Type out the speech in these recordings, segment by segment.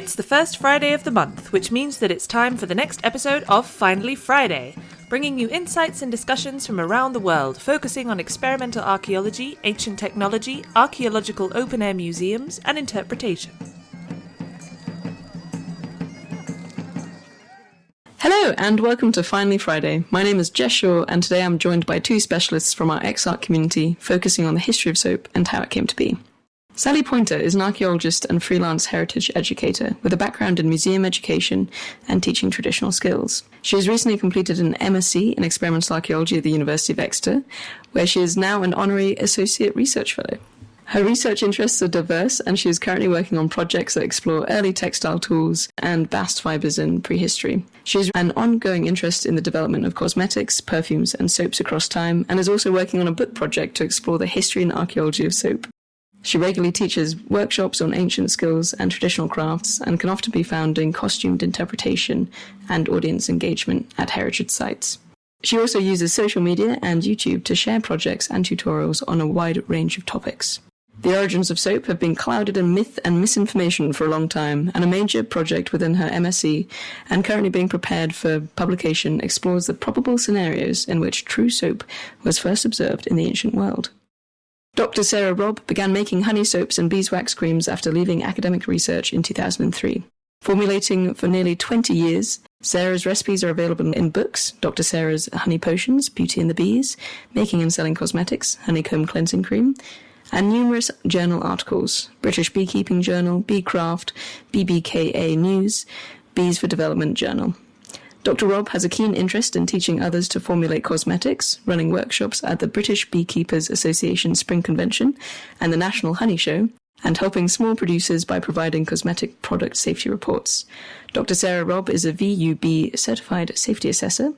It's the first Friday of the month, which means that it's time for the next episode of Finally Friday, bringing you insights and discussions from around the world, focusing on experimental archaeology, ancient technology, archaeological open-air museums, and interpretation. Hello and welcome to Finally Friday. My name is Jess Shaw and today I'm joined by two specialists from our EXARC community focusing on the history of soap and how it came to be. Sally Pointer is an archaeologist and freelance heritage educator with a background in museum education and teaching traditional skills. She has recently completed an MSc in experimental archaeology at the University of Exeter, where she is now an honorary associate research fellow. Her research interests are diverse and she is currently working on projects that explore early textile tools and bast fibres in prehistory. She has an ongoing interest in the development of cosmetics, perfumes and soaps across time and is also working on a book project to explore the history and archaeology of soap. She regularly teaches workshops on ancient skills and traditional crafts and can often be found doing costumed interpretation and audience engagement at heritage sites. She also uses social media and YouTube to share projects and tutorials on a wide range of topics. The origins of soap have been clouded in myth and misinformation for a long time, and a major project within her MSc, and currently being prepared for publication, explores the probable scenarios in which true soap was first observed in the ancient world. Dr. Sara Robb began making honey soaps and beeswax creams after leaving academic research in 2003. Formulating for nearly 20 years, Sara's recipes are available in books, Dr. Sara's Honey Potions, Beauty and the Bees, Making and Selling Cosmetics, Honeycomb Cleansing Cream, and numerous journal articles, British Beekeeping Journal, Beecraft, BBKA News, Bees for Development Journal. Dr. Robb has a keen interest in teaching others to formulate cosmetics, running workshops at the British Beekeepers Association Spring Convention and the National Honey Show, and helping small producers by providing cosmetic product safety reports. Dr. Sara Robb is a VUB certified safety assessor,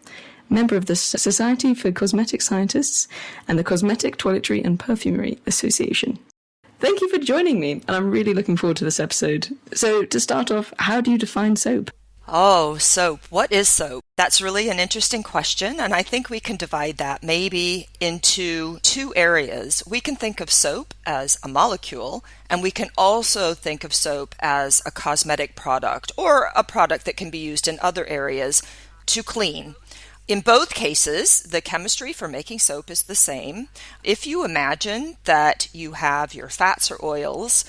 member of the Society for Cosmetic Scientists and the Cosmetic, Toiletry and Perfumery Association. Thank you for joining me, and I'm really looking forward to this episode. So, to start off, how do you define soap? Oh, soap. What is soap? That's really an interesting question, and I think we can divide that maybe into two areas. We can think of soap as a molecule, and we can also think of soap as a cosmetic product or a product that can be used in other areas to clean. In both cases, the chemistry for making soap is the same. If you imagine that you have your fats or oils,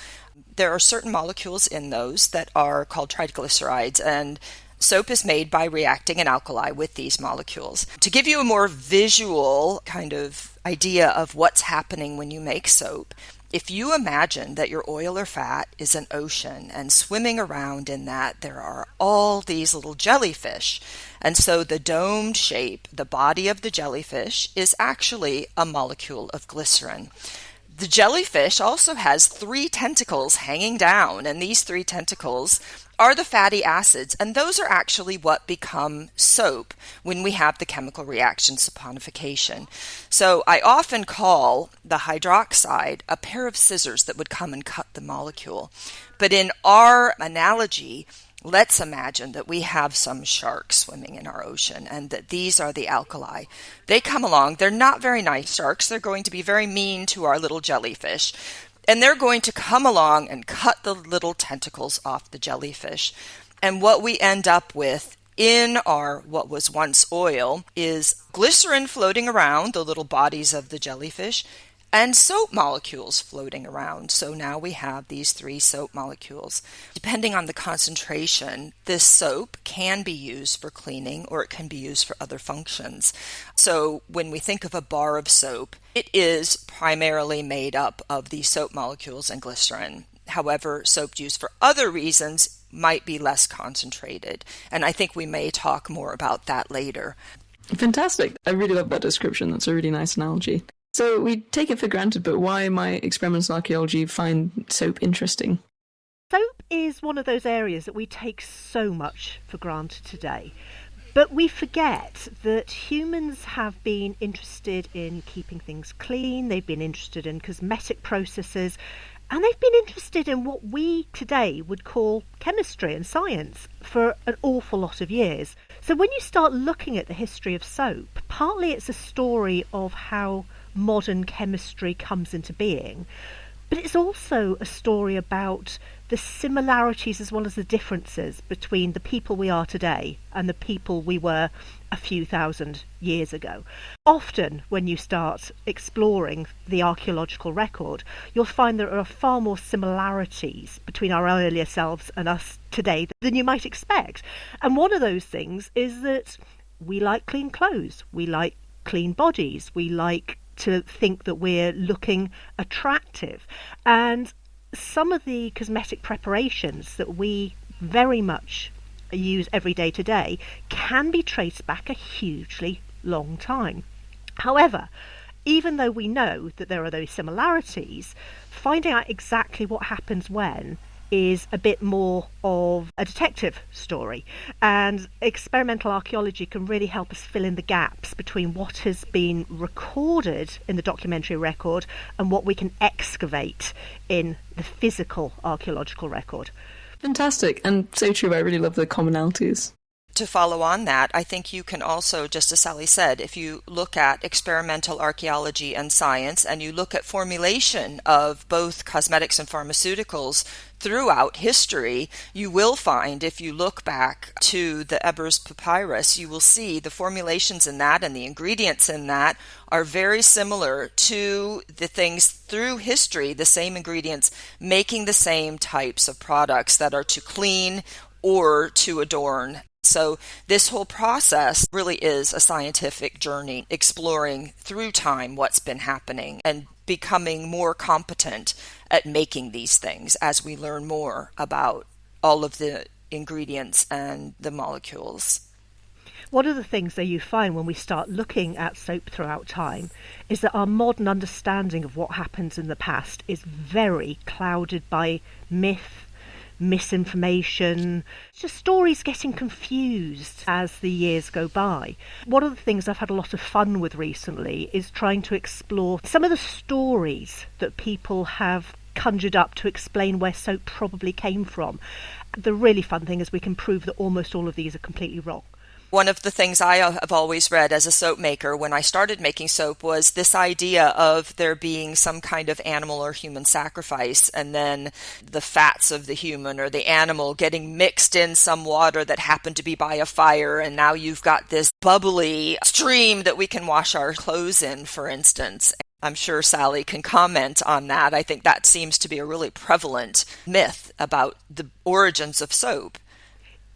there are certain molecules in those that are called triglycerides, and soap is made by reacting an alkali with these molecules. To give you a more visual kind of idea of what's happening when you make soap, if you imagine that your oil or fat is an ocean and swimming around in that there are all these little jellyfish, and so the domed shape, the body of the jellyfish, is actually a molecule of glycerin. The jellyfish also has 3 tentacles hanging down, and these 3 tentacles are the fatty acids, and those are actually what become soap when we have the chemical reaction saponification. So I often call the hydroxide a pair of scissors that would come and cut the molecule. But in our analogy, let's imagine that we have some sharks swimming in our ocean and that these are the alkali. They come along. They're not very nice sharks. They're going to be very mean to our little jellyfish. And they're going to come along and cut the little tentacles off the jellyfish. And what we end up with in our what was once oil is glycerin floating around the little bodies of the jellyfish and soap molecules floating around. So now we have these 3 soap molecules. Depending on the concentration, this soap can be used for cleaning or it can be used for other functions. So when we think of a bar of soap, it is primarily made up of these soap molecules and glycerin. However, soap used for other reasons might be less concentrated. And I think we may talk more about that later. Fantastic. I really love that description. That's a really nice analogy. So we take it for granted, but why might experimental archaeology find soap interesting? Soap is one of those areas that we take so much for granted today. But we forget that humans have been interested in keeping things clean, they've been interested in cosmetic processes, and they've been interested in what we today would call chemistry and science for an awful lot of years. So when you start looking at the history of soap, partly it's a story of how modern chemistry comes into being, But it's also a story about the similarities as well as the differences between the people we are today and the people we were a few thousand years ago. Often when you start exploring the archaeological record, you'll find there are far more similarities between our earlier selves and us today than you might expect. And one of those things is that we like clean clothes, we like clean bodies, we like to think that we're looking attractive. And some of the cosmetic preparations that we very much use every day today can be traced back a hugely long time. However, even though we know that there are those similarities, finding out exactly what happens when is a bit more of a detective story, and experimental archaeology can really help us fill in the gaps between what has been recorded in the documentary record and what we can excavate in the physical archaeological record. Fantastic, and so true. I really love the commonalities. To follow on that, I think you can also, just as Sally said, if you look at experimental archaeology and science, and you look at formulation of both cosmetics and pharmaceuticals throughout history, you will find, if you look back to the Ebers Papyrus, you will see the formulations in that and the ingredients in that are very similar to the things through history, the same ingredients making the same types of products that are to clean or to adorn. So this whole process really is a scientific journey, exploring through time what's been happening and becoming more competent at making these things as we learn more about all of the ingredients and the molecules. One of the things that you find when we start looking at soap throughout time is that our modern understanding of what happens in the past is very clouded by myth, misinformation, just stories getting confused as the years go by. One of the things I've had a lot of fun with recently is trying to explore some of the stories that people have conjured up to explain where soap probably came from. The really fun thing is we can prove that almost all of these are completely wrong. One of the things I have always read as a soap maker when I started making soap was this idea of there being some kind of animal or human sacrifice, and then the fats of the human or the animal getting mixed in some water that happened to be by a fire, and now you've got this bubbly stream that we can wash our clothes in, for instance. I'm sure Sally can comment on that. I think that seems to be a really prevalent myth about the origins of soap.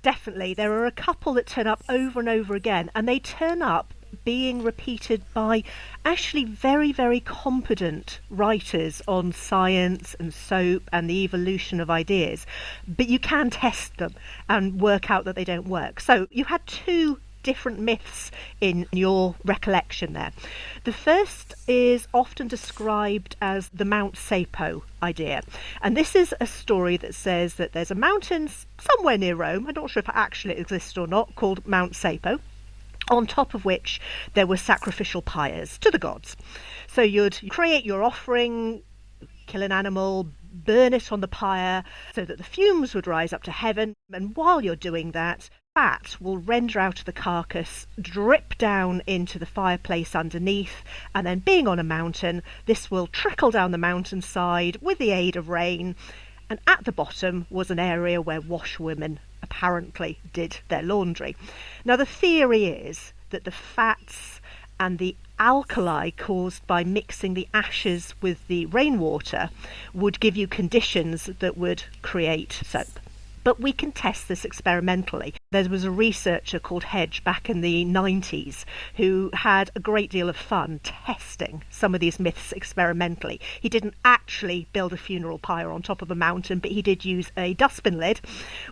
Definitely. There are a couple that turn up over and over again, and they turn up being repeated by actually very, very competent writers on science and soap and the evolution of ideas. But you can test them and work out that they don't work. So you had two different myths in your recollection there. The first is often described as the Mount Sapo idea, and this is a story that says that there's a mountain somewhere near Rome, I'm not sure if it actually exists or not, called Mount Sapo, on top of which there were sacrificial pyres to the gods. So you'd create your offering, kill an animal, burn it on the pyre so that the fumes would rise up to heaven, and while you're doing that, fat will render out of the carcass, drip down into the fireplace underneath, and then being on a mountain, this will trickle down the mountainside with the aid of rain, and at the bottom was an area where washwomen apparently did their laundry. Now the theory is that the fats and the alkali caused by mixing the ashes with the rainwater would give you conditions that would create soap. But we can test this experimentally. There was a researcher called Hedge back in the 90s who had a great deal of fun testing some of these myths experimentally. He didn't actually build a funeral pyre on top of a mountain, but he did use a dustbin lid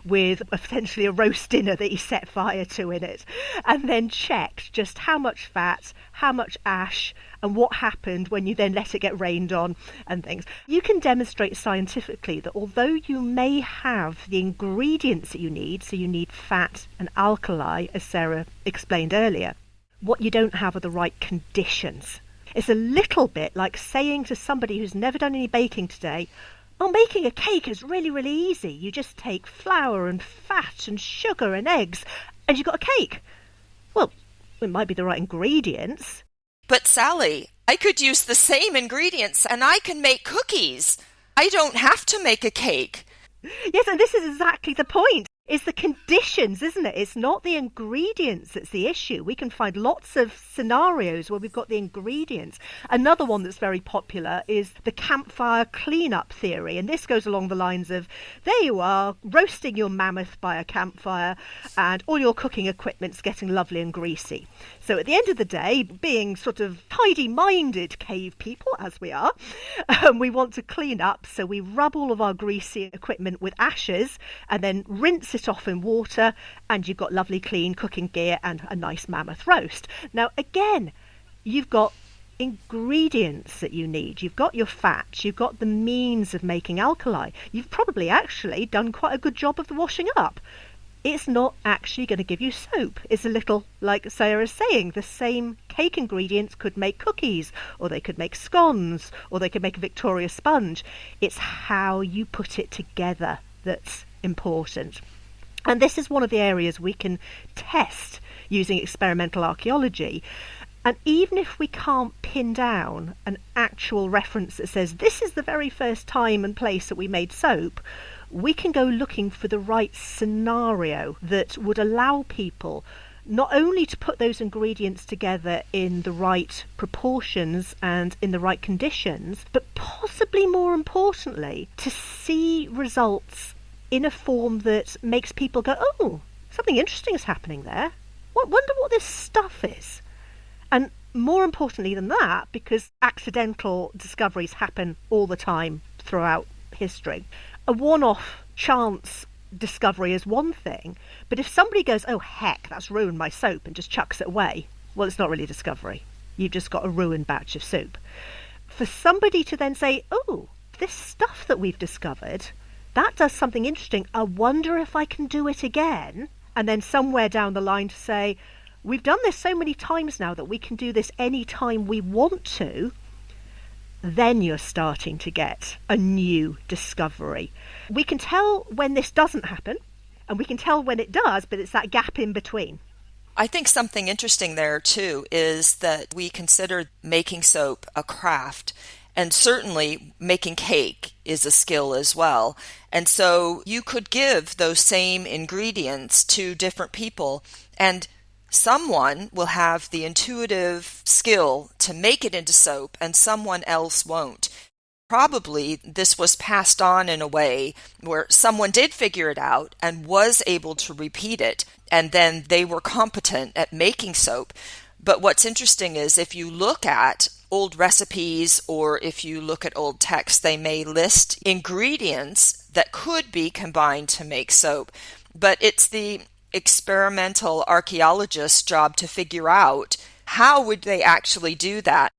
with essentially a roast dinner that he set fire to in it, and then checked just how much fat, how much ash, and what happened when you then let it get rained on and things. You can demonstrate scientifically that although you may have the ingredients that you need, so you need fat and alkali, as Sarah explained earlier, what you don't have are the right conditions. It's a little bit like saying to somebody who's never done any baking today, oh, making a cake is really, really easy. You just take flour and fat and sugar and eggs and you've got a cake. Well, it might be the right ingredients. But Sally, I could use the same ingredients and I can make cookies. I don't have to make a cake. Yes, and this is exactly the point. It's the conditions, isn't it? It's not the ingredients that's the issue. We can find lots of scenarios where we've got the ingredients. Another one that's very popular is the campfire cleanup theory. And this goes along the lines of, there you are, roasting your mammoth by a campfire, and all your cooking equipment's getting lovely and greasy. So at the end of the day, being sort of tidy-minded cave people, as we are, we want to clean up. So we rub all of our greasy equipment with ashes and then rinse it off in water, and you've got lovely clean cooking gear and a nice mammoth roast. Now again, you've got ingredients that you need. You've got your fats, you've got the means of making alkali. You've probably actually done quite a good job of the washing up. It's not actually going to give you soap. It's a little like Sarah's saying, the same cake ingredients could make cookies, or they could make scones, or they could make a Victoria sponge. It's how you put it together that's important. And this is one of the areas we can test using experimental archaeology. And even if we can't pin down an actual reference that says this is the very first time and place that we made soap, we can go looking for the right scenario that would allow people not only to put those ingredients together in the right proportions and in the right conditions, but possibly more importantly, to see results in a form that makes people go, oh, something interesting is happening there. Wonder what this stuff is. And more importantly than that, because accidental discoveries happen all the time throughout history, a one-off chance discovery is one thing, but if somebody goes, oh heck, that's ruined my soap, and just chucks it away, well, it's not really a discovery. You've just got a ruined batch of soup. For somebody to then say, oh, this stuff that we've discovered, that does something interesting. I wonder if I can do it again. And then somewhere down the line to say, we've done this so many times now that we can do this any time we want to. Then you're starting to get a new discovery. We can tell when this doesn't happen, and we can tell when it does, but it's that gap in between. I think something interesting there too is that we consider making soap a craft. And certainly making cake is a skill as well. And so you could give those same ingredients to different people, and someone will have the intuitive skill to make it into soap and someone else won't. Probably this was passed on in a way where someone did figure it out and was able to repeat it, and then they were competent at making soap. But what's interesting is if you look at old recipes or if you look at old texts, they may list ingredients that could be combined to make soap. But it's the experimental archaeologist's job to figure out how would they actually do that.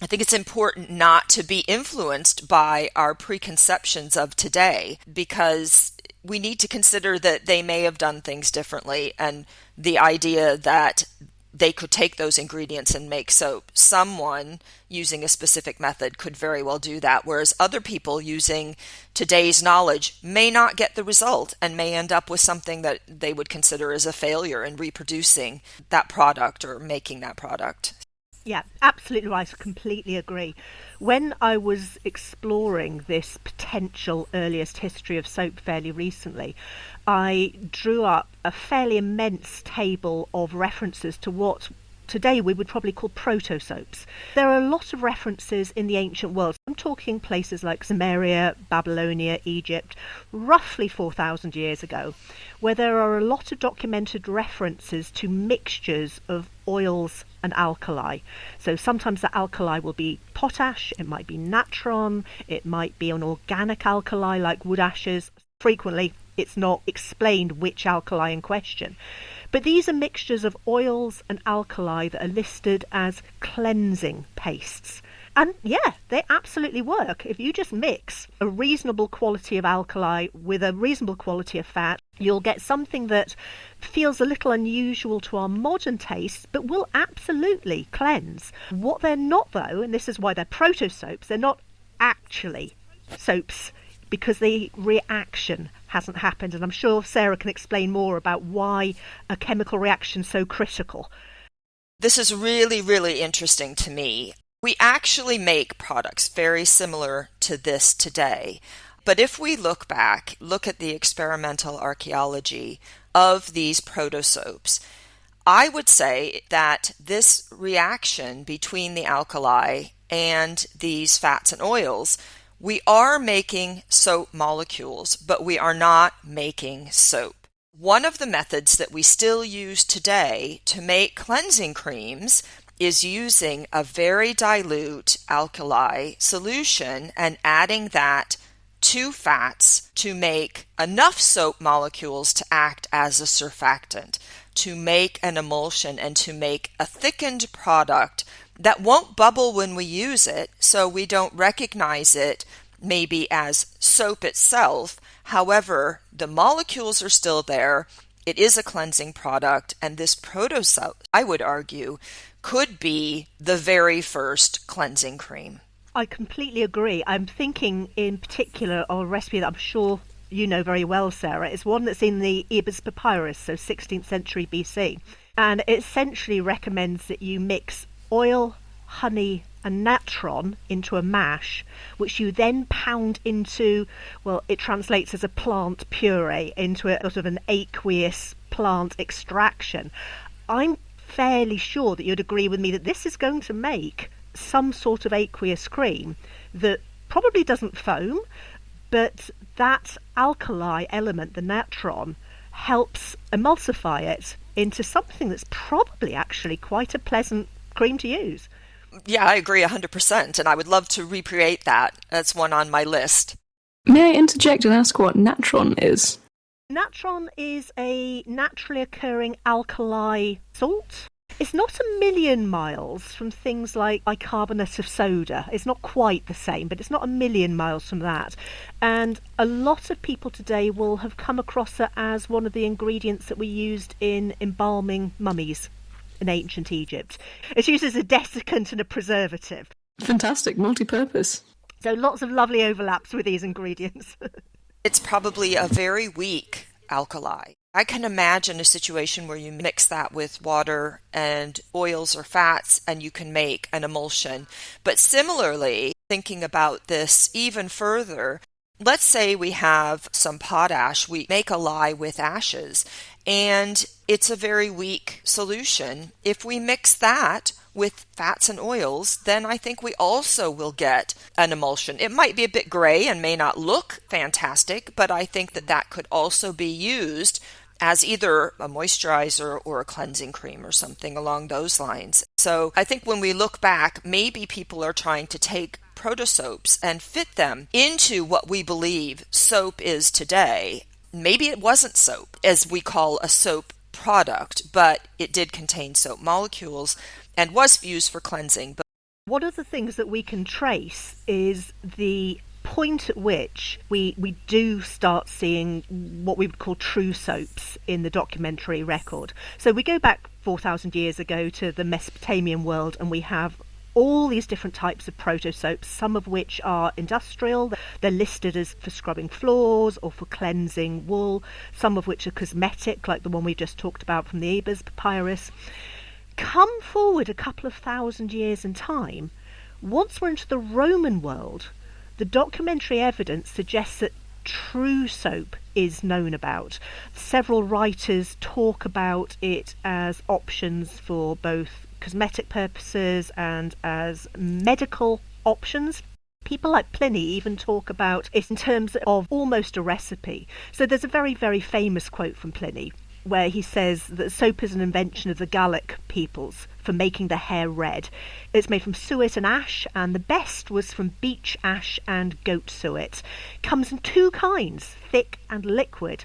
I think it's important not to be influenced by our preconceptions of today, because we need to consider that they may have done things differently, and the idea that they could take those ingredients and make soap. Someone using a specific method could very well do that, whereas other people using today's knowledge may not get the result and may end up with something that they would consider as a failure in reproducing that product or making that product. Yeah, absolutely right. I completely agree. When I was exploring this potential earliest history of soap fairly recently, I drew up a fairly immense table of references to what today we would probably call proto-soaps. There are a lot of references in the ancient world. I'm talking places like Sumeria, Babylonia, Egypt, roughly 4,000 years ago, where there are a lot of documented references to mixtures of oils and alkali. So sometimes the alkali will be potash, it might be natron, it might be an organic alkali like wood ashes. Frequently, it's not explained which alkali in question. But these are mixtures of oils and alkali that are listed as cleansing pastes. And yeah, they absolutely work. If you just mix a reasonable quality of alkali with a reasonable quality of fat, you'll get something that feels a little unusual to our modern tastes, but will absolutely cleanse. What they're not, though, and this is why they're proto-soaps, they're not actually soaps, because the reaction hasn't happened. And I'm sure Sarah can explain more about why a chemical reaction is so critical. This is really, really interesting to me. We actually make products very similar to this today. But if we look at the experimental archaeology of these proto-soaps, I would say that this reaction between the alkali and these fats and oils, we are making soap molecules, but we are not making soap. One of the methods that we still use today to make cleansing creams is using a very dilute alkali solution and adding that to fats to make enough soap molecules to act as a surfactant, to make an emulsion and to make a thickened product that won't bubble when we use it, so we don't recognize it maybe as soap itself. However, the molecules are still there. It is a cleansing product, and this proto-soap, I would argue, could be the very first cleansing cream. I completely agree. I'm thinking in particular of a recipe that I'm sure you know very well, Sarah. It's one that's in the Ebers Papyrus, so 16th century BC. And it essentially recommends that you mix oil, honey and natron into a mash, which you then pound into, well, it translates as a plant puree, into a sort of an aqueous plant extraction. I'm fairly sure that you'd agree with me that this is going to make some sort of aqueous cream that probably doesn't foam, but that alkali element, the natron, helps emulsify it into something that's probably actually quite a pleasant cream to use. Yeah, I agree 100%, and I would love to recreate that. That's one on my list. May I interject and ask what natron is? Natron is a naturally occurring alkali salt. It's not a million miles from things like bicarbonate of soda. It's not quite the same, but it's not a million miles from that. And a lot of people today will have come across it as one of the ingredients that we used in embalming mummies in ancient Egypt. It's used as a desiccant and a preservative. Fantastic, multi-purpose. So lots of lovely overlaps with these ingredients. It's probably a very weak alkali. I can imagine a situation where you mix that with water and oils or fats and you can make an emulsion. But similarly, thinking about this even further, let's say we have some potash, we make a lye with ashes, and it's a very weak solution. If we mix that with fats and oils, then I think we also will get an emulsion. It might be a bit gray and may not look fantastic, but I think that that could also be used as either a moisturizer or a cleansing cream or something along those lines. So I think when we look back, maybe people are trying to take proto-soaps and fit them into what we believe soap is today. Maybe it wasn't soap, as we call a soap product, but it did contain soap molecules and was used for cleansing. But one of the things that we can trace is the point at which we do start seeing what we would call true soaps in the documentary record. So we go back 4,000 years ago to the Mesopotamian world, and we have all these different types of proto-soaps, some of which are industrial. They're listed as for scrubbing floors or for cleansing wool, some of which are cosmetic, like the one we just talked about from the Ebers Papyrus. Come forward a couple of thousand years in time, once we're into the Roman world, the documentary evidence suggests that true soap is known about. Several writers talk about it as options for both cosmetic purposes and as medical options. People like Pliny even talk about it in terms of almost a recipe. So there's a very, very famous quote from Pliny where he says that soap is an invention of the Gallic peoples for making the hair red. It's made from suet and ash, and the best was from beech ash and goat suet. Comes in two kinds, thick and liquid,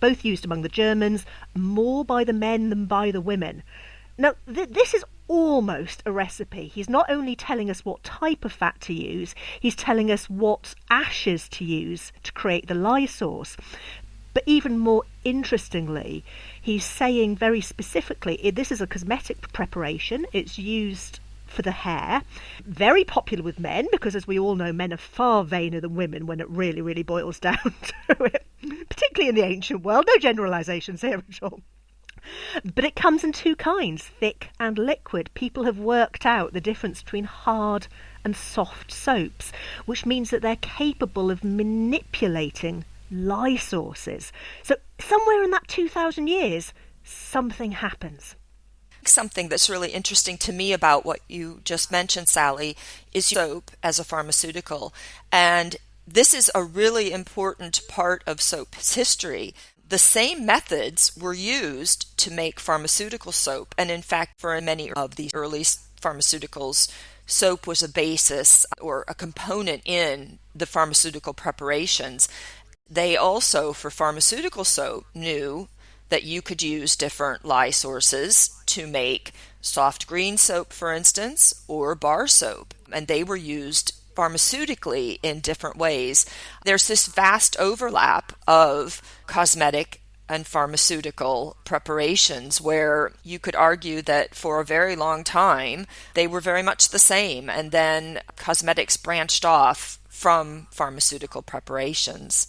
both used among the Germans, more by the men than by the women. Now, this is almost a recipe. He's not only telling us what type of fat to use, he's telling us what ashes to use to create the lye sauce. But even more interestingly, he's saying very specifically, this is a cosmetic preparation. It's used for the hair. Very popular with men, because as we all know, men are far vainer than women when it really, really boils down to it. Particularly in the ancient world. No generalisations here at all. But it comes in two kinds, thick and liquid. People have worked out the difference between hard and soft soaps, which means that they're capable of manipulating lye sources. So somewhere in that 2,000 years, something happens. Something that's really interesting to me about what you just mentioned, Sally, is soap as a pharmaceutical. And this is a really important part of soap's history. The same methods were used to make pharmaceutical soap. And in fact, for many of the early pharmaceuticals, soap was a basis or a component in the pharmaceutical preparations. They also, for pharmaceutical soap, knew that you could use different lye sources to make soft green soap, for instance, or bar soap. And they were used pharmaceutically in different ways. There's this vast overlap of cosmetic and pharmaceutical preparations where you could argue that for a very long time they were very much the same, and then cosmetics branched off from pharmaceutical preparations.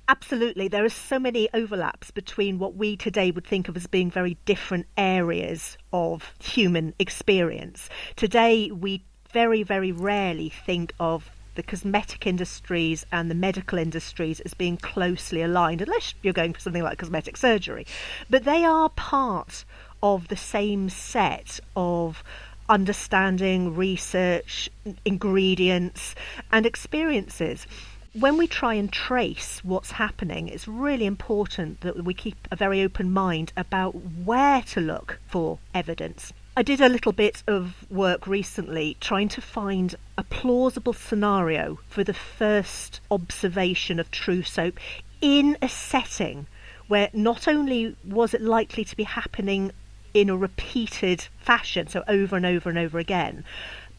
Absolutely. There are so many overlaps between what we today would think of as being very different areas of human experience. Today, we very, very rarely think of the cosmetic industries and the medical industries as being closely aligned, unless you're going for something like cosmetic surgery. But they are part of the same set of understanding, research, ingredients, and experiences. When we try and trace what's happening, it's really important that we keep a very open mind about where to look for evidence. I did a little bit of work recently trying to find a plausible scenario for the first observation of true soap in a setting where not only was it likely to be happening in a repeated fashion, so over and over and over again,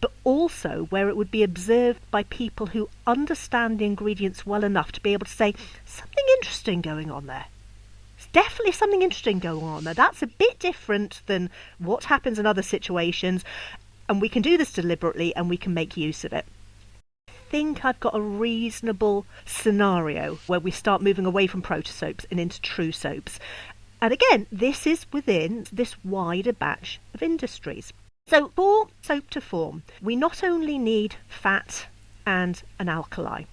but also where it would be observed by people who understand the ingredients well enough to be able to say, something interesting going on there. There's definitely something interesting going on there. That's a bit different than what happens in other situations, and we can do this deliberately and we can make use of it. I think I've got a reasonable scenario where we start moving away from proto-soaps and into true soaps. And again, this is within this wider batch of industries. So for soap to form, we not only need fat and an alkali.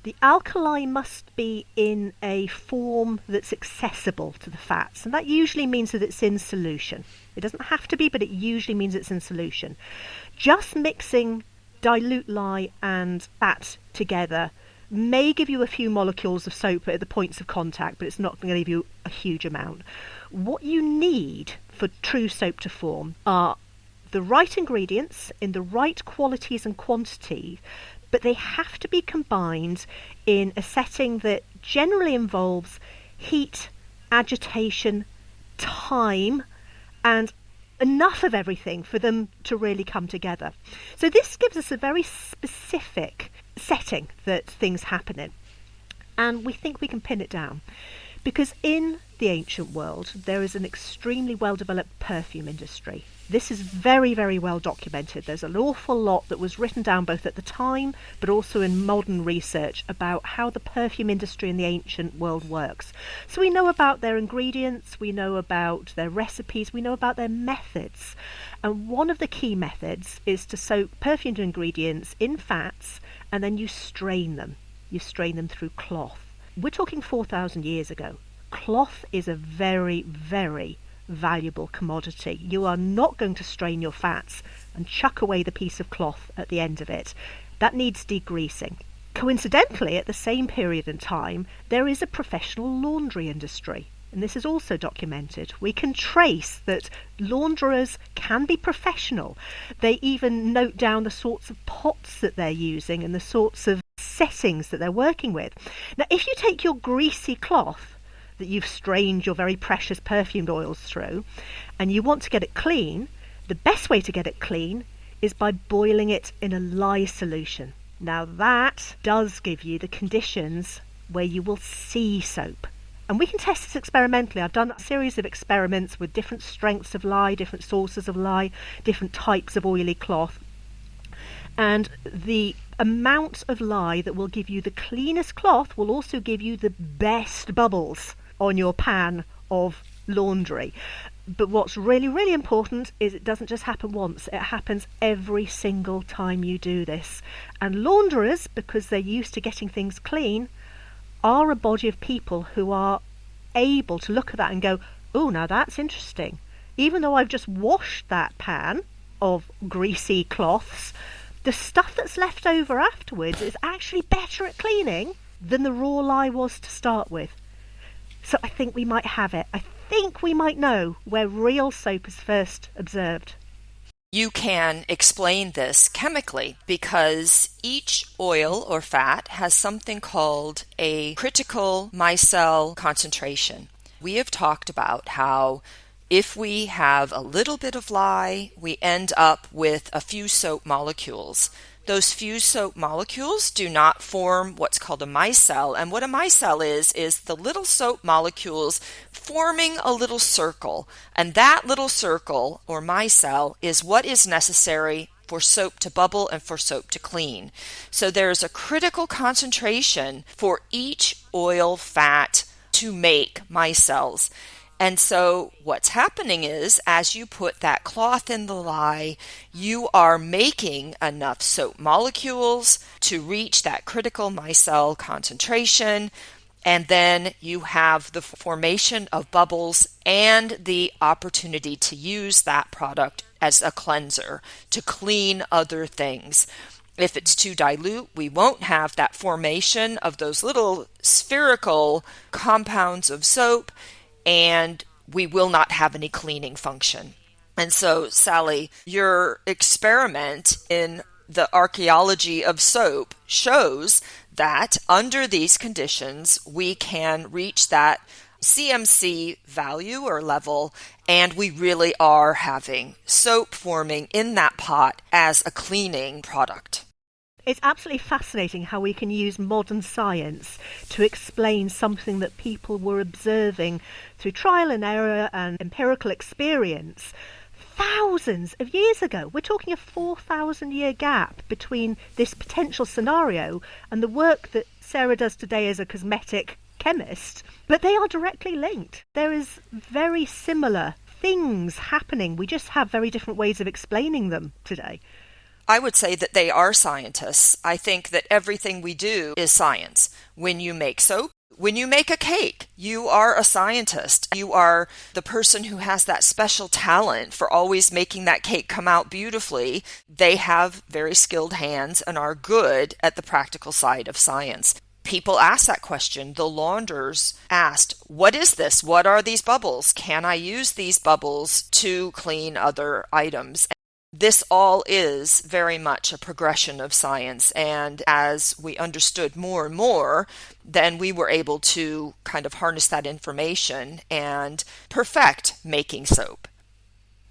The alkali must be in a form that's accessible to the fats, and that usually means that it's in solution. It doesn't have to be, but it usually means it's in solution. Just mixing dilute lye and fat together may give you a few molecules of soap at the points of contact, but it's not going to give you a huge amount. What you need for true soap to form are the right ingredients in the right qualities and quantity, but they have to be combined in a setting that generally involves heat, agitation, time, and enough of everything for them to really come together. So this gives us a very specific setting that things happen in, and we think we can pin it down. Because in the ancient world, there is an extremely well-developed perfume industry. This is very, very well documented. There's an awful lot that was written down both at the time, but also in modern research about how the perfume industry in the ancient world works. So we know about their ingredients, we know about their recipes, we know about their methods. And one of the key methods is to soak perfumed ingredients in fats, and then you strain them. You strain them through cloth. We're talking 4,000 years ago. Cloth is a very, very valuable commodity. You are not going to strain your fats and chuck away the piece of cloth at the end of it. That needs degreasing. Coincidentally, at the same period in time, there is a professional laundry industry, and this is also documented. We can trace that launderers can be professional. They even note down the sorts of pots that they're using and the sorts of settings that they're working with. Now, if you take your greasy cloth that you've strained your very precious perfumed oils through, and you want to get it clean, the best way to get it clean is by boiling it in a lye solution. Now that does give you the conditions where you will see soap. And we can test this experimentally. I've done a series of experiments with different strengths of lye, different sources of lye, different types of oily cloth. And the amount of lye that will give you the cleanest cloth will also give you the best bubbles on your pan of laundry. But what's really, really important is it doesn't just happen once. It happens every single time you do this. And launderers, because they're used to getting things clean, are a body of people who are able to look at that and go, oh, now that's interesting. Even though I've just washed that pan of greasy cloths, the stuff that's left over afterwards is actually better at cleaning than the raw lye was to start with. So I think we might have it. I think we might know where real soap is first observed. You can explain this chemically because each oil or fat has something called a critical micelle concentration. We have talked about how if we have a little bit of lye, we end up with a few soap molecules. Those few soap molecules do not form what's called a micelle. And what a micelle is the little soap molecules forming a little circle. And that little circle, or micelle, is what is necessary for soap to bubble and for soap to clean. So there's a critical concentration for each oil fat to make micelles. And so what's happening is, as you put that cloth in the lye, you are making enough soap molecules to reach that critical micelle concentration, and then you have the formation of bubbles and the opportunity to use that product as a cleanser to clean other things. If it's too dilute, we won't have that formation of those little spherical compounds of soap, and we will not have any cleaning function. And so, Sally, your experiment in the archaeology of soap shows that under these conditions, we can reach that CMC value or level, and we really are having soap forming in that pot as a cleaning product. It's absolutely fascinating how we can use modern science to explain something that people were observing through trial and error and empirical experience thousands of years ago. We're talking a 4,000-year gap between this potential scenario and the work that Sarah does today as a cosmetic chemist, but they are directly linked. There is very similar things happening. We just have very different ways of explaining them today. I would say that they are scientists. I think that everything we do is science. When you make soap, when you make a cake, you are a scientist. You are the person who has that special talent for always making that cake come out beautifully. They have very skilled hands and are good at the practical side of science. People ask that question. The launderers asked, what is this? What are these bubbles? Can I use these bubbles to clean other items? This all is very much a progression of science, and as we understood more and more, then we were able to kind of harness that information and perfect making soap.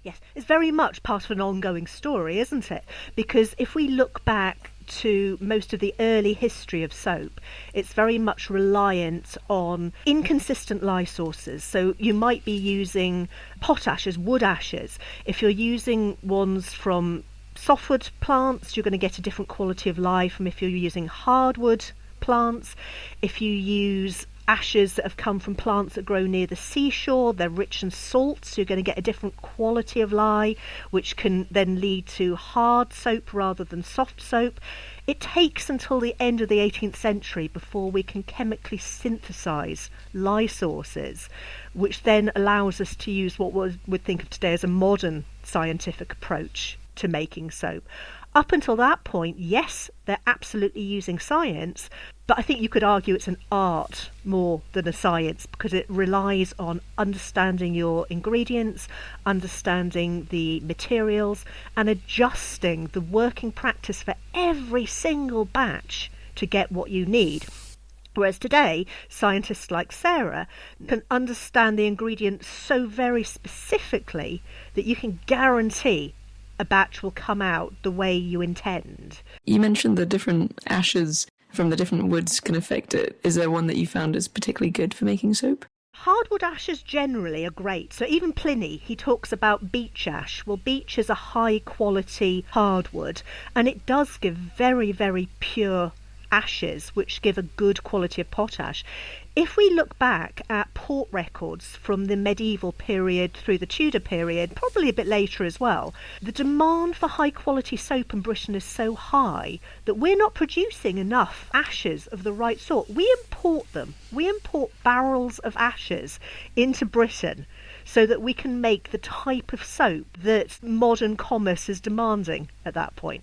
Yes, it's very much part of an ongoing story, isn't it? Because if we look back to most of the early history of soap, it's very much reliant on inconsistent lye sources. So you might be using pot ashes, wood ashes. If you're using ones from softwood plants, you're going to get a different quality of lye from if you're using hardwood plants. If you use ashes that have come from plants that grow near the seashore, they're rich in salts, so you're going to get a different quality of lye, which can then lead to hard soap rather than soft soap. It takes until the end of the 18th century before we can chemically synthesize lye sources, which then allows us to use what we would think of today as a modern scientific approach to making soap. Up until that point, yes, they're absolutely using science, but I think you could argue it's an art more than a science, because it relies on understanding your ingredients, understanding the materials, and adjusting the working practice for every single batch to get what you need. Whereas today, scientists like Sarah can understand the ingredients so very specifically that you can guarantee a batch will come out the way you intend. You mentioned the different ashes from the different woods can affect it. Is there one that you found is particularly good for making soap? Hardwood ashes generally are great. So even Pliny, he talks about beech ash. Well, beech is a high quality hardwood, and it does give very, very pure ashes, which give a good quality of potash. If we look back at port records from the medieval period through the Tudor period, probably a bit later as well, the demand for high quality soap in Britain is so high that we're not producing enough ashes of the right sort. We import them. We import barrels of ashes into Britain so that we can make the type of soap that modern commerce is demanding at that point.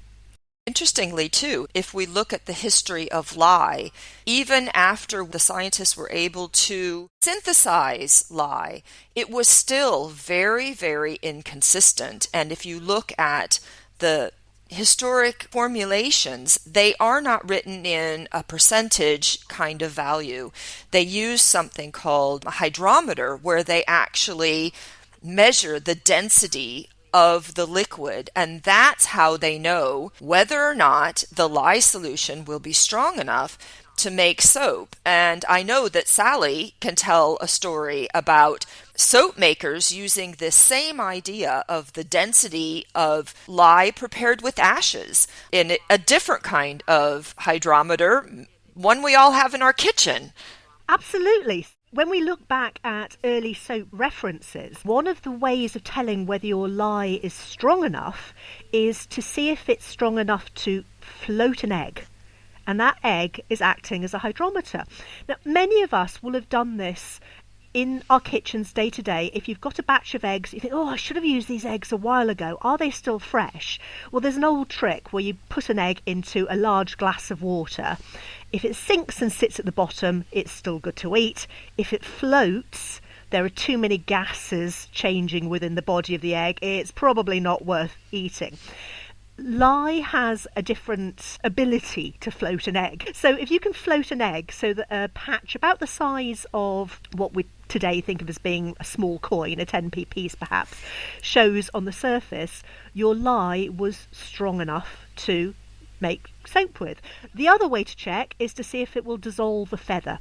Interestingly, too, if we look at the history of lye, even after the scientists were able to synthesize lye, it was still very, very inconsistent. And if you look at the historic formulations, they are not written in a percentage kind of value. They use something called a hydrometer, where they actually measure the density of the liquid, and that's how they know whether or not the lye solution will be strong enough to make soap. And I know that Sally can tell a story about soap makers using this same idea of the density of lye prepared with ashes in a different kind of hydrometer, one we all have in our kitchen. Absolutely. When we look back at early soap references, one of the ways of telling whether your lye is strong enough is to see if it's strong enough to float an egg. And that egg is acting as a hydrometer. Now, many of us will have done this in our kitchens day to day. If you've got a batch of eggs, you think, oh, I should have used these eggs a while ago. Are they still fresh? Well, there's an old trick where you put an egg into a large glass of water. If it sinks and sits at the bottom, it's still good to eat. If it floats, there are too many gases changing within the body of the egg. It's probably not worth eating. Lye has a different ability to float an egg. So if you can float an egg so that a patch about the size of what we today think of as being a small coin, a 10p piece perhaps, shows on the surface, your lye was strong enough to make soap with. The other way to check is to see if it will dissolve a feather.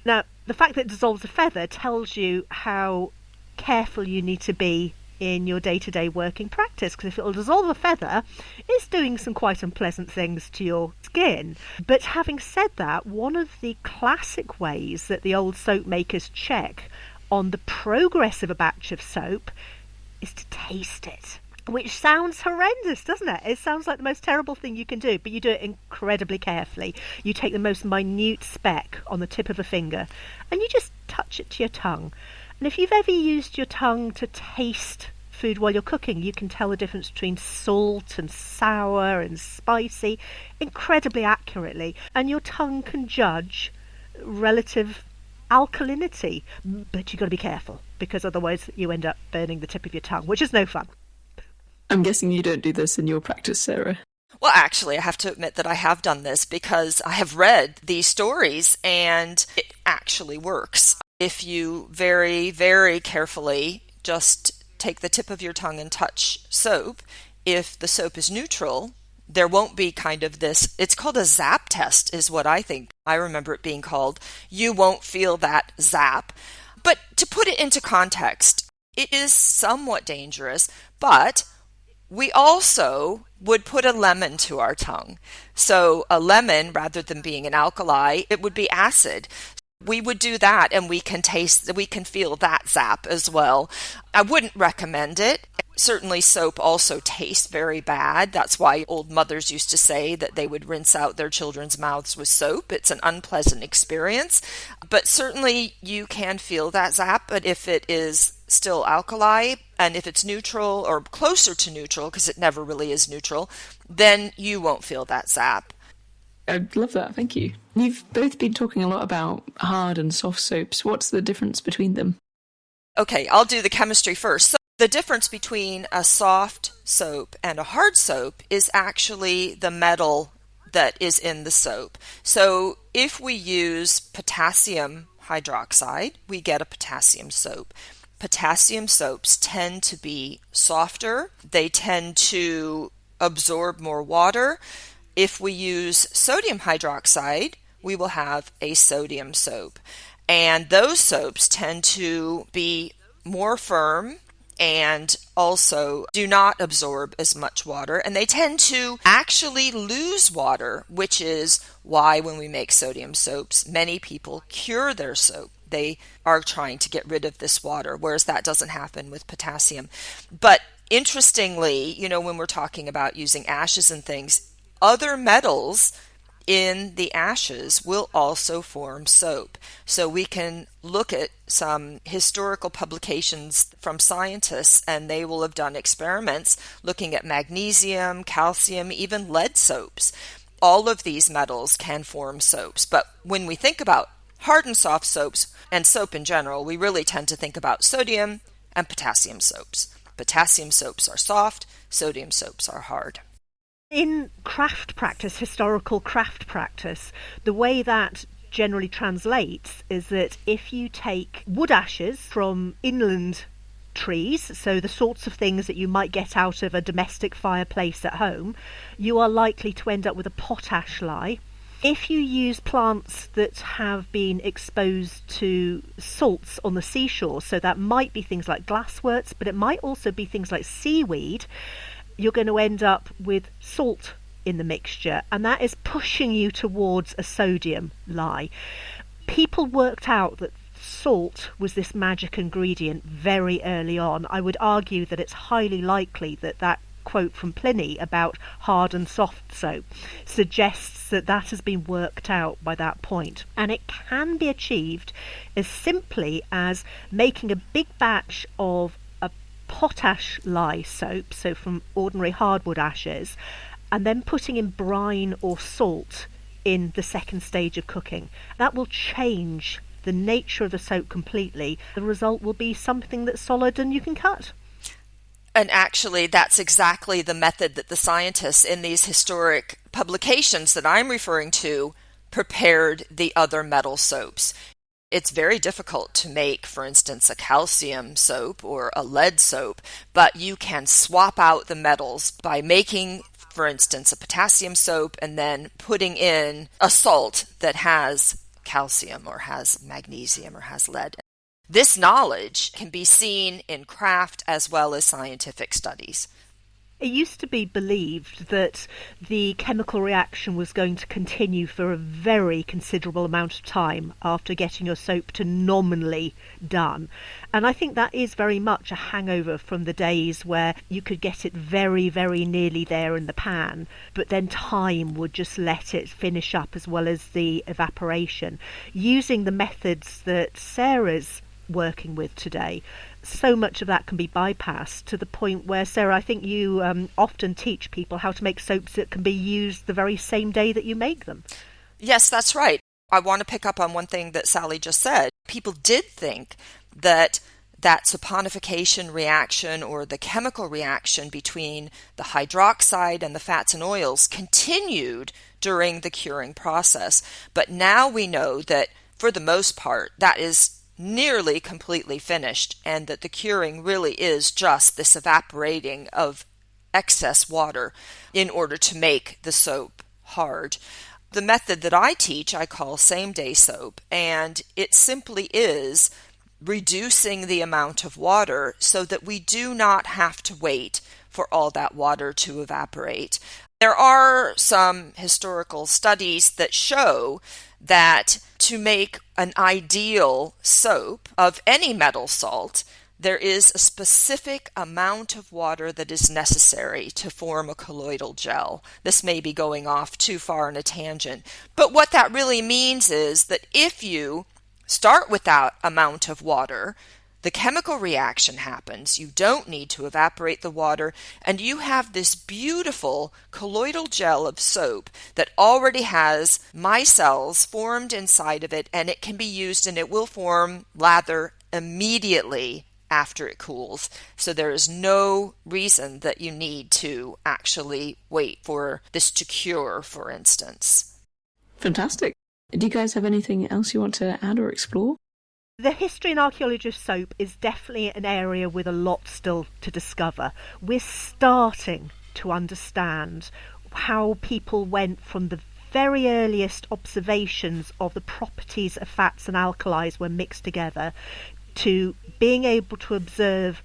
Now, the fact that it dissolves a feather tells you how careful you need to be in your day-to-day working practice, because if it will dissolve a feather, it's doing some quite unpleasant things to your skin. But having said that, one of the classic ways that the old soap makers check on the progress of a batch of soap is to taste it. Which sounds horrendous, doesn't it? It sounds like the most terrible thing you can do, but you do it incredibly carefully. You take the most minute speck on the tip of a finger and you just touch it to your tongue. And if you've ever used your tongue to taste food while you're cooking, you can tell the difference between salt and sour and spicy incredibly accurately. And your tongue can judge relative alkalinity. But you've got to be careful, because otherwise you end up burning the tip of your tongue, which is no fun. I'm guessing you don't do this in your practice, Sarah. Well, actually, I have to admit that I have done this because I have read these stories and it actually works. If you very, very carefully just take the tip of your tongue and touch soap, if the soap is neutral, there won't be kind of this, it's called a zap test is what I think. I remember it being called. You won't feel that zap. But to put it into context, it is somewhat dangerous, but we also would put a lemon to our tongue. So a lemon, rather than being an alkali, it would be acid. We would do that and we can feel that zap as well. I wouldn't recommend it. Certainly soap also tastes very bad. That's why old mothers used to say that they would rinse out their children's mouths with soap. It's an unpleasant experience. But certainly you can feel that zap. But if it is still alkali and if it's neutral or closer to neutral, because it never really is neutral, then you won't feel that zap. I love that, thank you. You've both been talking a lot about hard and soft soaps. What's the difference between them? Okay, I'll do the chemistry first. So the difference between a soft soap and a hard soap is actually the metal that is in the soap. So if we use potassium hydroxide, we get a potassium soap. Potassium soaps tend to be softer. They tend to absorb more water. If we use sodium hydroxide, we will have a sodium soap. And those soaps tend to be more firm and also do not absorb as much water, and they tend to actually lose water, which is why when we make sodium soaps, many people cure their soap. They are trying to get rid of this water, whereas that doesn't happen with potassium. But interestingly, when we're talking about using ashes and things, other metals in the ashes will also form soap. So we can look at some historical publications from scientists, and they will have done experiments looking at magnesium, calcium, even lead soaps. All of these metals can form soaps. But when we think about hard and soft soaps and soap in general, we really tend to think about sodium and potassium soaps. Potassium soaps are soft, sodium soaps are hard. In craft practice, historical craft practice, the way that generally translates is that if you take wood ashes from inland trees, so the sorts of things that you might get out of a domestic fireplace at home, you are likely to end up with a potash lye. If you use plants that have been exposed to salts on the seashore, so that might be things like glassworts, but it might also be things like seaweed, you're going to end up with salt in the mixture, and that is pushing you towards a sodium lye. People worked out that salt was this magic ingredient very early on. I would argue that it's highly likely that that quote from Pliny about hard and soft soap suggests that that has been worked out by that point. And it can be achieved as simply as making a big batch of potash lye soap, so from ordinary hardwood ashes, and then putting in brine or salt in the second stage of cooking. That will change the nature of the soap completely. The result will be something that's solid and you can cut. And actually, that's exactly the method that the scientists in these historic publications that I'm referring to prepared the other metal soaps. It's very difficult to make, for instance, a calcium soap or a lead soap, but you can swap out the metals by making, for instance, a potassium soap and then putting in a salt that has calcium or has magnesium or has lead. This knowledge can be seen in craft as well as scientific studies. It used to be believed that the chemical reaction was going to continue for a very considerable amount of time after getting your soap to nominally done. And I think that is very much a hangover from the days where you could get it very, very nearly there in the pan, but then time would just let it finish up as well as the evaporation. Using the methods that Sarah's working with today, so much of that can be bypassed to the point where, Sarah, I think you often teach people how to make soaps that can be used the very same day that you make them. Yes, that's right. I want to pick up on one thing that Sally just said. People did think that saponification reaction or the chemical reaction between the hydroxide and the fats and oils continued during the curing process. But now we know that for the most part, that is nearly completely finished, and that the curing really is just this evaporating of excess water in order to make the soap hard. The method that I teach I call same-day soap, and it simply is reducing the amount of water so that we do not have to wait for all that water to evaporate. There are some historical studies that show that to make an ideal soap of any metal salt, there is a specific amount of water that is necessary to form a colloidal gel. This may be going off too far in a tangent, but what that really means is that if you start with that amount of water, the chemical reaction happens, you don't need to evaporate the water, and you have this beautiful colloidal gel of soap that already has micelles formed inside of it, and it can be used and it will form lather immediately after it cools. So there is no reason that you need to actually wait for this to cure, for instance. Fantastic. Do you guys have anything else you want to add or explore? The history and archaeology of soap is definitely an area with a lot still to discover. We're starting to understand how people went from the very earliest observations of the properties of fats and alkalis when mixed together to being able to observe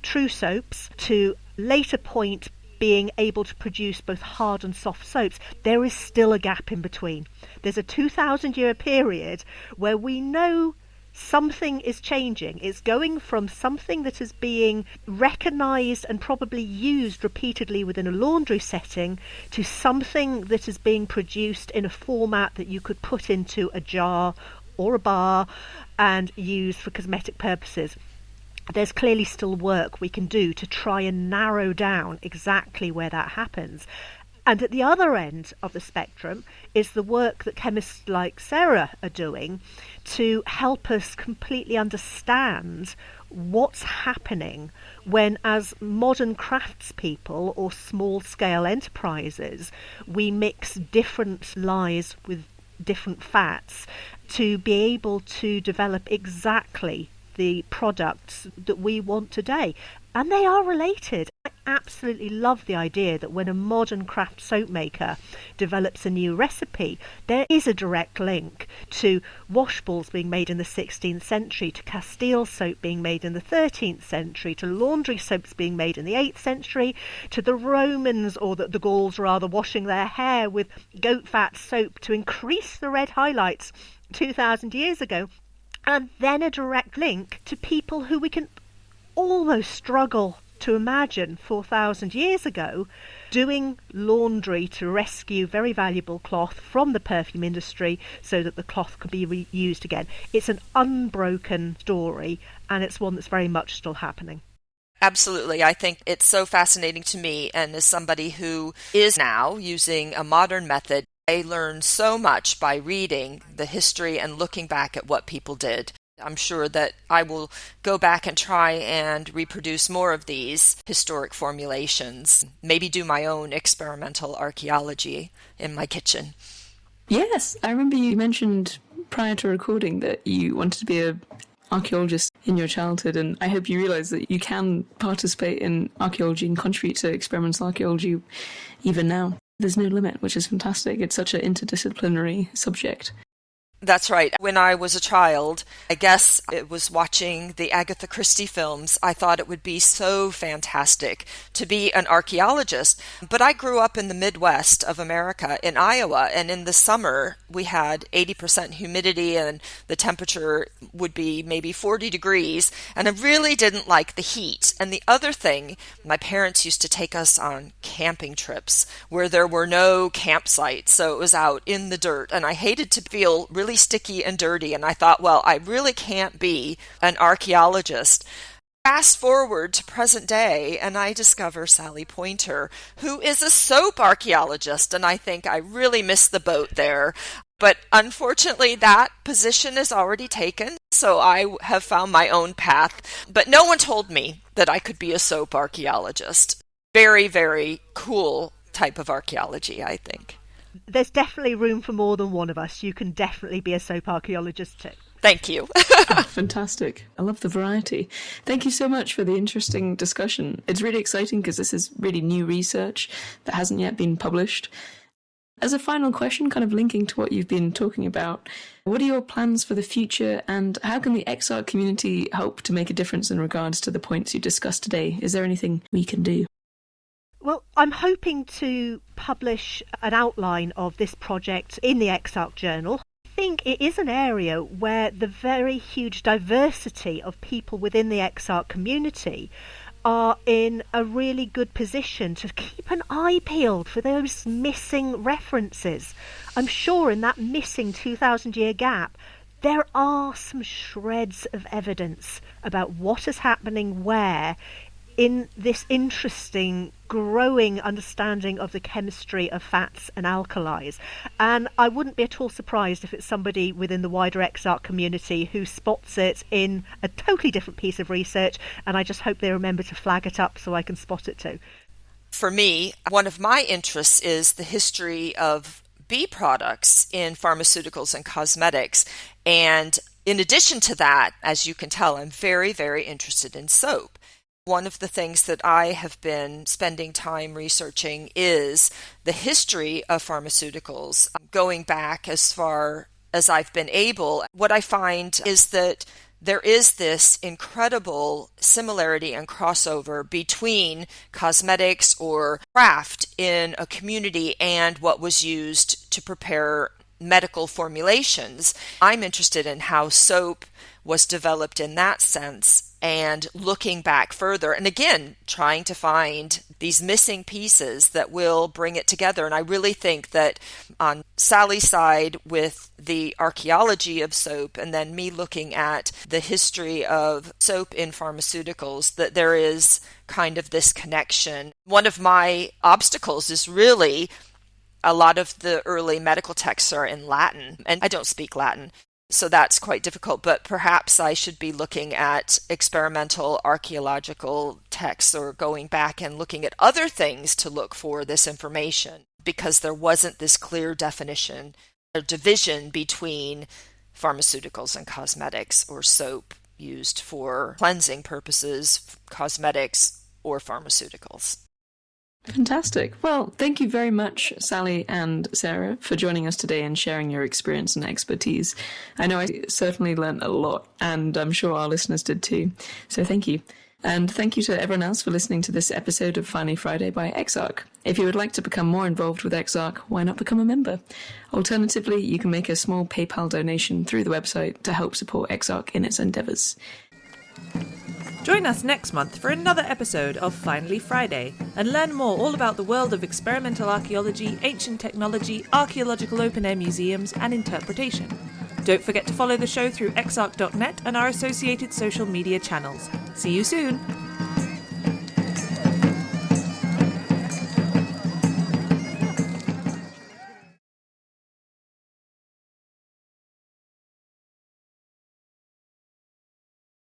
true soaps to later point being able to produce both hard and soft soaps, there is still a gap in between. There's a 2,000-year period where we know something is changing. It's going from something that is being recognised and probably used repeatedly within a laundry setting to something that is being produced in a format that you could put into a jar or a bar and use for cosmetic purposes. There's clearly still work we can do to try and narrow down exactly where that happens. And at the other end of the spectrum is the work that chemists like Sara are doing to help us completely understand what's happening when, as modern craftspeople or small-scale enterprises, we mix different lyes with different fats to be able to develop exactly the products that we want today. And they are related. I absolutely love the idea that when a modern craft soap maker develops a new recipe, there is a direct link to washballs being made in the 16th century, to Castile soap being made in the 13th century, to laundry soaps being made in the 8th century, to the Romans, or the Gauls rather, washing their hair with goat fat soap to increase the red highlights 2,000 years ago. And then a direct link to people who we can almost struggle to imagine 4,000 years ago doing laundry to rescue very valuable cloth from the perfume industry so that the cloth could be reused again. It's an unbroken story, and it's one that's very much still happening. Absolutely. I think it's so fascinating to me, and as somebody who is now using a modern method, I learn so much by reading the history and looking back at what people did. I'm sure that I will go back and try and reproduce more of these historic formulations, maybe do my own experimental archaeology in my kitchen. Yes, I remember you mentioned prior to recording that you wanted to be an archaeologist in your childhood, and I hope you realise that you can participate in archaeology and contribute to experimental archaeology even now. There's no limit, which is fantastic. It's such an interdisciplinary subject. That's right. When I was a child, I guess it was watching the Agatha Christie films. I thought it would be so fantastic to be an archaeologist. But I grew up in the Midwest of America in Iowa, and in the summer we had 80% humidity and the temperature would be maybe 40 degrees, and I really didn't like the heat. And the other thing, my parents used to take us on camping trips where there were no campsites, so it was out in the dirt, and I hated to feel really sticky and dirty, and I thought, well, I really can't be an archaeologist. Fast forward to present day, and I discover Sally Pointer, who is a soap archaeologist, and I think I really missed the boat there. But unfortunately, that position is already taken, so I have found my own path. But no one told me that I could be a soap archaeologist. Very, very cool type of archaeology, I think. There's definitely room for more than one of us. You can definitely be a soap archaeologist too. Thank you. Fantastic. I love the variety. Thank you so much for the interesting discussion. It's really exciting because this is really new research that hasn't yet been published. As a final question, kind of linking to what you've been talking about, what are your plans for the future, and how can the EXARC community help to make a difference in regards to the points you discussed today? Is there anything we can do? Well, I'm hoping to publish an outline of this project in the EXARC journal. I think it is an area where the very huge diversity of people within the EXARC community are in a really good position to keep an eye peeled for those missing references. I'm sure in that missing 2,000-year gap, there are some shreds of evidence about what is happening where in this interesting growing understanding of the chemistry of fats and alkalis. And I wouldn't be at all surprised if it's somebody within the wider EXARC community who spots it in a totally different piece of research, and I just hope they remember to flag it up so I can spot it too. For me, one of my interests is the history of bee products in pharmaceuticals and cosmetics. And in addition to that, as you can tell, I'm very, very interested in soap. One of the things that I have been spending time researching is the history of pharmaceuticals. Going back as far as I've been able, what I find is that there is this incredible similarity and crossover between cosmetics or craft in a community and what was used to prepare medical formulations. I'm interested in how soap was developed in that sense and looking back further and again trying to find these missing pieces that will bring it together. And I really think that on Sally's side with the archaeology of soap and then me looking at the history of soap in pharmaceuticals, that there is kind of this connection. One of my obstacles is really a lot of the early medical texts are in Latin, and I don't speak Latin, so that's quite difficult, but perhaps I should be looking at experimental archaeological texts or going back and looking at other things to look for this information, because there wasn't this clear definition or division between pharmaceuticals and cosmetics or soap used for cleansing purposes, cosmetics, or pharmaceuticals. Fantastic. Well, thank you very much, Sally and Sarah, for joining us today and sharing your experience and expertise. I know I certainly learned a lot, and I'm sure our listeners did too. So thank you. And thank you to everyone else for listening to this episode of Finally Friday by EXARC. If you would like to become more involved with EXARC, why not become a member? Alternatively, you can make a small PayPal donation through the website to help support EXARC in its endeavours. Join us next month for another episode of Finally Friday and learn more all about the world of experimental archaeology, ancient technology, archaeological open-air museums and interpretation. Don't forget to follow the show through exarc.net and our associated social media channels. See you soon!